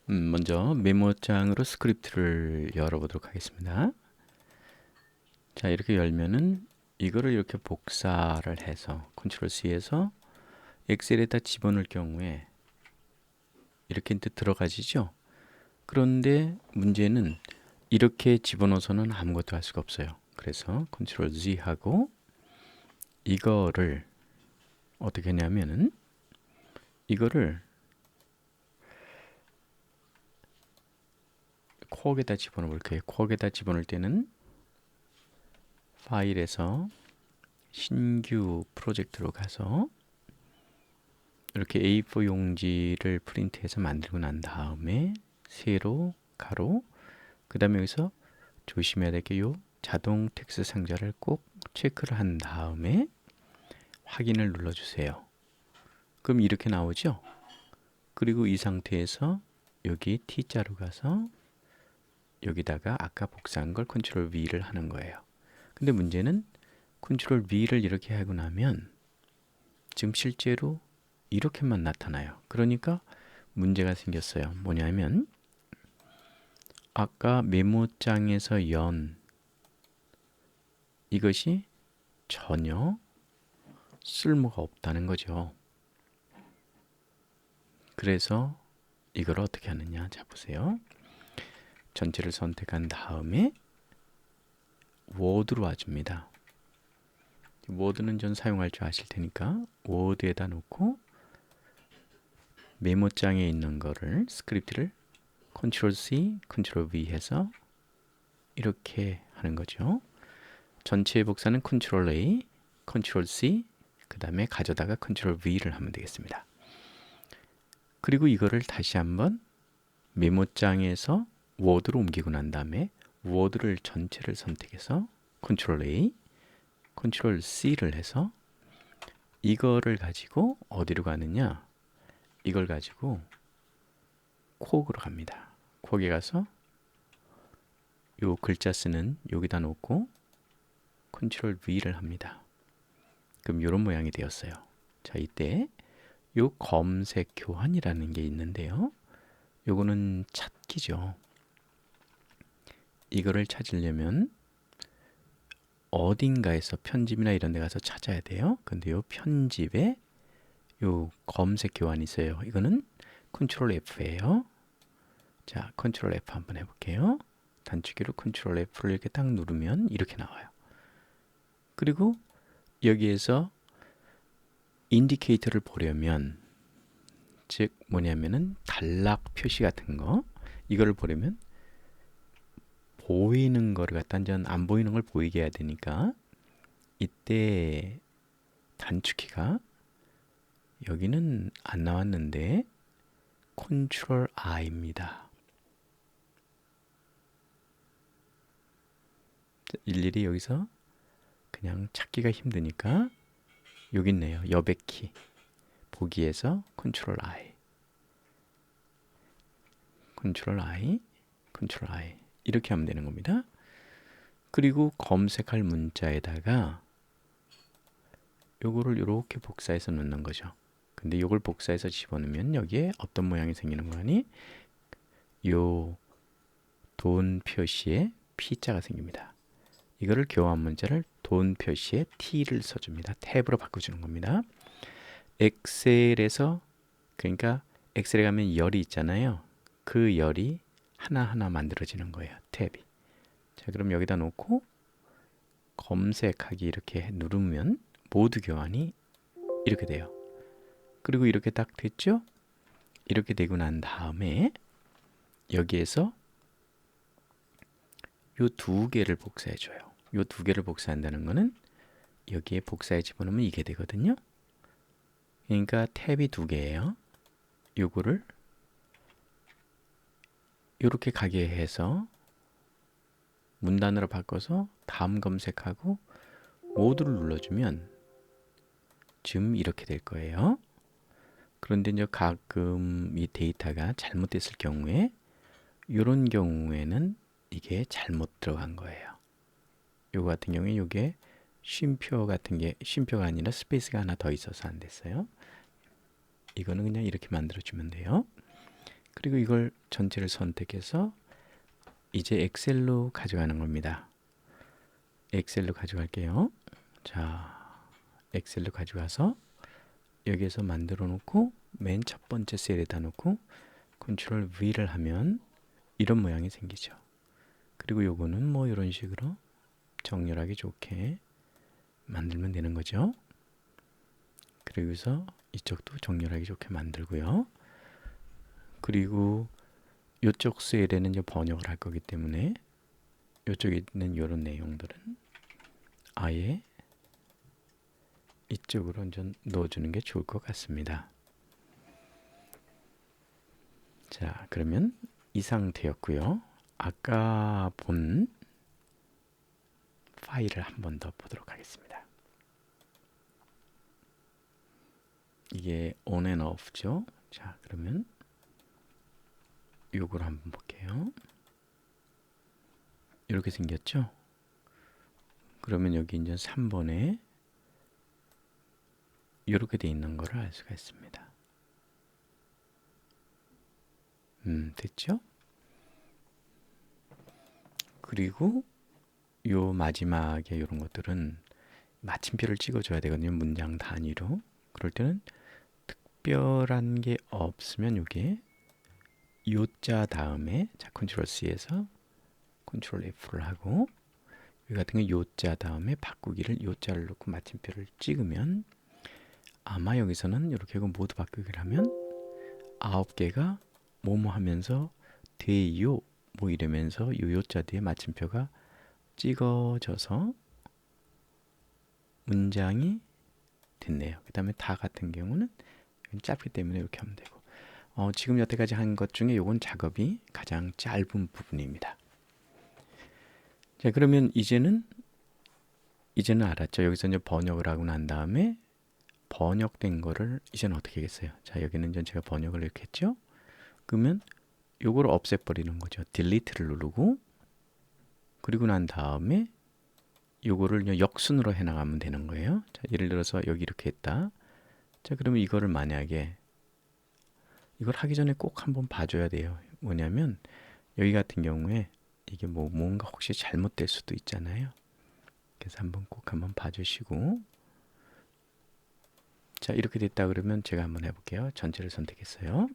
먼저 메모장으로 스크립트를 열어보도록 하겠습니다. 자, 이렇게 열면은 이거를 이렇게 복사를 해서 컨트롤 C에서 엑셀에다 집어넣을 경우에 이렇게 들어가지죠. 그런데 문제는 이렇게 집어넣어서는 아무것도 할 수가 없어요. 그래서 컨트롤 Z 하고 이거를 어떻게 하냐면은 이거를 코어에다 집어넣어 볼게요. 코어에다 집어넣을 때는 파일에서 신규 프로젝트로 가서 이렇게 A4 용지를 프린트해서 만들고 난 다음에 세로 가로 그 다음에 여기서 조심해야 될 게 요 자동 텍스트 상자를 꼭 체크를 한 다음에 확인을 눌러주세요. 그럼 이렇게 나오죠. 그리고 이 상태에서 여기 T자로 가서 여기다가 아까 복사한 걸 컨트롤 V를 하는 거예요. 근데 문제는 컨트롤 V를 이렇게 하고 나면 지금 실제로 이렇게만 나타나요. 그러니까 문제가 생겼어요. 뭐냐면 아까 메모장에서 연 이것이 전혀 쓸모가 없다는 거죠. 그래서 이걸 어떻게 하느냐. 자, 보세요. 전체를 선택한 다음에 워드로 와줍니다. 워드는 전 사용할 줄 아실 테니까 워드에다 놓고 메모장에 있는 거를 스크립트를 컨트롤 C, 컨트롤 V 해서 이렇게 하는 거죠. 전체의 복사는 컨트롤 A, 컨트롤 C, 그 다음에 가져다가 컨트롤 V를 하면 되겠습니다. 그리고 이거를 다시 한번 메모장에서 워드로 옮기고 난 다음에 워드를 전체를 선택해서 컨트롤 A, 컨트롤 C를 해서 이거를 가지고 어디로 가느냐? 이걸 가지고 콕으로 갑니다. 콕에 가서 요 글자 쓰는 여기다 놓고 컨트롤 V를 합니다. 그럼 이런 모양이 되었어요. 자, 이때 요 검색 교환이라는 게 있는데요. 요거는 찾기죠. 이거를 찾으려면 어딘가에서 편집이나 이런 데 가서 찾아야 돼요. 근데 요 편집에 요 검색 교환이 있어요. 이거는 컨트롤 F예요. 자, 컨트롤 F 한번 해볼게요. 단축키로 컨트롤 F를 이렇게 딱 누르면 이렇게 나와요. 그리고 여기에서 인디케이터를 보려면 즉 뭐냐면은 단락 표시 같은 거 이거를 보려면 보이는 거를 갖다 이제 안 보이는 걸 보이게 해야 되니까 이때 단축키가 여기는 안 나왔는데 컨트롤 I입니다. 일일이 여기서 그냥 찾기가 힘드니까 여기 있네요. 여백키 보기에서 컨트롤 I, 컨트롤 I, 컨트롤 I 이렇게 하면 되는 겁니다. 그리고 검색할 문자에다가 요거를 이렇게 복사해서 넣는 거죠. 근데 요걸 복사해서 집어넣으면 여기에 어떤 모양이 생기는 거니? 요 돈 표시에 P자가 생깁니다. 이거를 교환 문자를 돈 표시에 T를 써줍니다. 탭으로 바꿔주는 겁니다. 엑셀에서 그러니까 엑셀에 가면 열이 있잖아요. 그 열이 하나하나 만들어지는 거예요. 탭이. 자, 그럼 여기다 놓고 검색하기 이렇게 누르면 모두 교환이 이렇게 돼요. 그리고 이렇게 딱 됐죠? 이렇게 되고 난 다음에 여기에서 요 두 개를 복사해 줘요. 요 두 개를 복사한다는 거는 여기에 복사해 집어넣으면 이게 되거든요. 그러니까 탭이 두 개예요. 요거를 이렇게 가게 해서 문단으로 바꿔서 다음 검색하고 모두를 눌러주면 지금 이렇게 될 거예요. 그런데 이제 가끔 이 데이터가 잘못됐을 경우에 이런 경우에는 이게 잘못 들어간 거예요. 요거 같은 경우에 요게 쉼표 같은 게 쉼표가 아니라 스페이스가 하나 더 있어서 안 됐어요. 이거는 그냥 이렇게 만들어 주면 돼요. 그리고 이걸 전체를 선택해서 이제 엑셀로 가져가는 겁니다. 엑셀로 가져갈게요. 자, 엑셀로 가져가서 여기에서 만들어 놓고 맨 첫 번째 셀에다 놓고 컨트롤 V를 하면 이런 모양이 생기죠. 그리고 요거는 뭐 이런 식으로 정렬하기 좋게 만들면 되는 거죠. 그리고서 이쪽도 정렬하기 좋게 만들고요. 그리고 이쪽 셀에는 이제 번역을 할 거기 때문에 이쪽에 있는 이런 내용들은 아예 이쪽으로 이제 넣어주는 게 좋을 것 같습니다. 자, 그러면 이 상태였고요. 아까 본 파일을 한 번 더 보도록 하겠습니다. 이게 on and off죠. 자, 그러면 요걸 한번 볼게요. 이렇게 생겼죠? 그러면 여기 이제 3번에 이렇게 돼 있는 거를 알 수가 있습니다. 됐죠? 그리고 요 마지막에 이런 것들은 마침표를 찍어줘야 되거든요. 문장 단위로. 그럴 때는 특별한 게 없으면 요게 요자 다음에 자 컨트롤 C에서 컨트롤 F를 하고 여기 같은 경우 요자 다음에 바꾸기를 요자를 넣고 마침표를 찍으면 아마 여기서는 이렇게 하고 모두 바꾸기를 하면 9개가 뭐뭐 하면서 돼요 뭐 이러면서 요자 뒤에 마침표가 찍어져서 문장이 됐네요. 그 다음에 다 같은 경우는 짧기 때문에 이렇게 하면 되고 지금 여태까지 한 것 중에 요건 작업이 가장 짧은 부분입니다. 자, 그러면 이제는 알았죠. 여기서 이제 번역을 하고 난 다음에 번역된 거를 이제는 어떻게 하겠어요? 자, 여기는 이제 제가 번역을 이렇게 했죠. 그러면 요거를 없애버리는 거죠. 딜리트를 누르고 그리고 난 다음에 요거를 역순으로 해나가면 되는 거예요. 자, 예를 들어서 여기 이렇게 했다. 자, 그러면 이거를 만약에 이걸 하기 전에 꼭 한번 봐줘야 돼요. 뭐냐면 여기 같은 경우에 이게 뭔가 혹시 잘못될 수도 있잖아요. 그래서 꼭 한번 봐주시고 자, 이렇게 됐다 그러면 제가 한번 해볼게요. 전체를 선택했어요.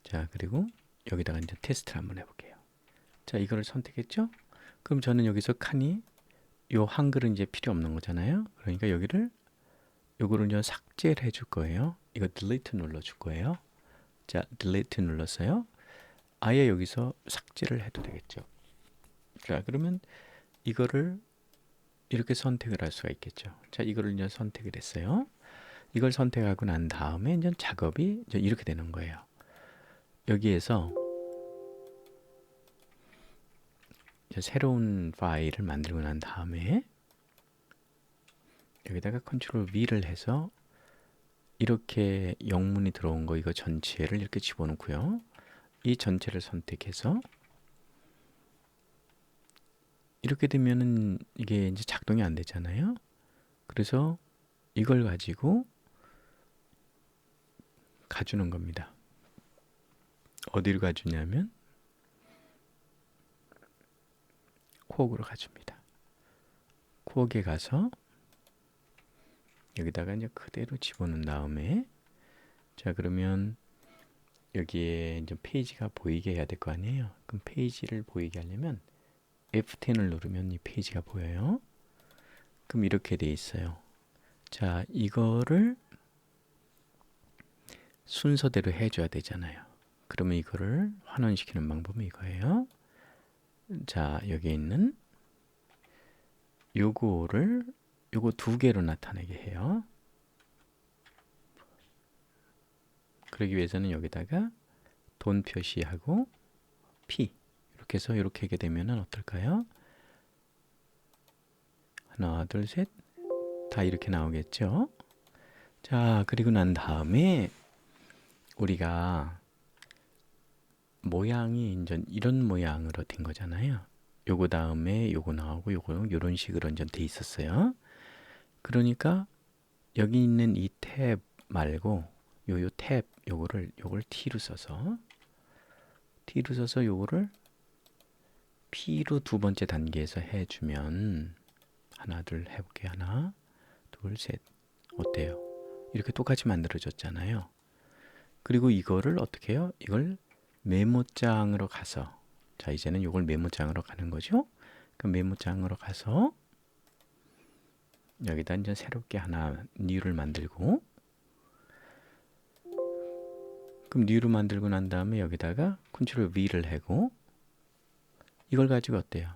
자, 그리고 여기다가 이제 테스트를 한번 해볼게요. 자, 이거를 선택했죠? 그럼 저는 여기서 칸이 요 한글은 이제 필요 없는 거잖아요. 그러니까 요거를 이제 삭제를 해줄 거예요. 이거 delete 눌러줄 거예요. 자, delete 눌렀어요. 아예 여기서 삭제를 해도 되겠죠. 자, 그러면 이거를 이렇게 선택을 할 수가 있겠죠. 자, 이거를 이제 선택을 했어요. 이걸 선택하고 난 다음에 이제 작업이 이제 이렇게 되는 거예요. 여기에서 이제 새로운 파일을 만들고 난 다음에 여기다가 컨트롤 V를 해서 이렇게 영문이 들어온 거 이거 전체를 이렇게 집어넣고요. 이 전체를 선택해서 이렇게 되면은 이게 이제 작동이 안 되잖아요. 그래서 이걸 가지고 가주는 겁니다. 어디로 가주냐면 코옥으로 가줍니다. 코옥에 가서 여기다가 이제 그대로 집어넣은 다음에 자, 그러면 여기에 이제 페이지가 보이게 해야 될 거 아니에요. 그럼 페이지를 보이게 하려면 F10을 누르면 이 페이지가 보여요. 그럼 이렇게 돼 있어요. 자, 이거를 순서대로 해줘야 되잖아요. 그러면 이거를 환원시키는 방법이 이거예요. 자, 여기 있는 요거 2개로 나타내게 해요. 그러기 위해서는 여기다가 돈 표시하고 P 이렇게 해서 이렇게 하게 되면 어떨까요? 하나, 둘, 셋 다 이렇게 나오겠죠? 자, 그리고 난 다음에 우리가 모양이 이제 이런 모양으로 된 거잖아요. 요거 다음에 요거 나오고 요거 이런 식으로 이제 돼 있었어요. 그러니까 여기 있는 이 탭 말고 요 탭 요걸 T로 써서 요거를 P로 두 번째 단계에서 해주면 하나 둘 해볼게. 하나 둘 셋. 어때요? 이렇게 똑같이 만들어졌잖아요. 그리고 이거를 어떻게 해요? 이걸 메모장으로 가서, 자 이제는 이걸 메모장으로 가는 거죠. 그 메모장으로 가서 여기다 이제 새롭게 하나 뉴를 만들고, 그럼 뉴를 만들고 난 다음에 여기다가 컨트롤 V를 하고, 이걸 가지고 어때요?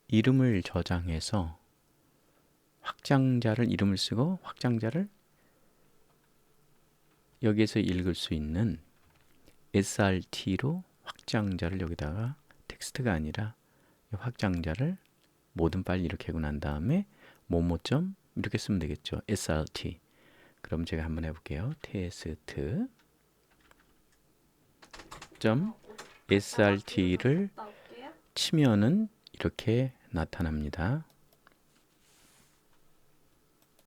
이름을 저장해서 확장자를 이름을 쓰고, 확장자를 여기에서 읽을 수 있는 srt로 확장자를 여기다가 텍스트가 아니라 이 확장자를 모든 파일 이렇게 하고 난 다음에 뭐뭐점 이렇게 쓰면 되겠죠. srt. 그럼 제가 한번 해볼게요. test 점 srt를 치면은 이렇게 나타납니다.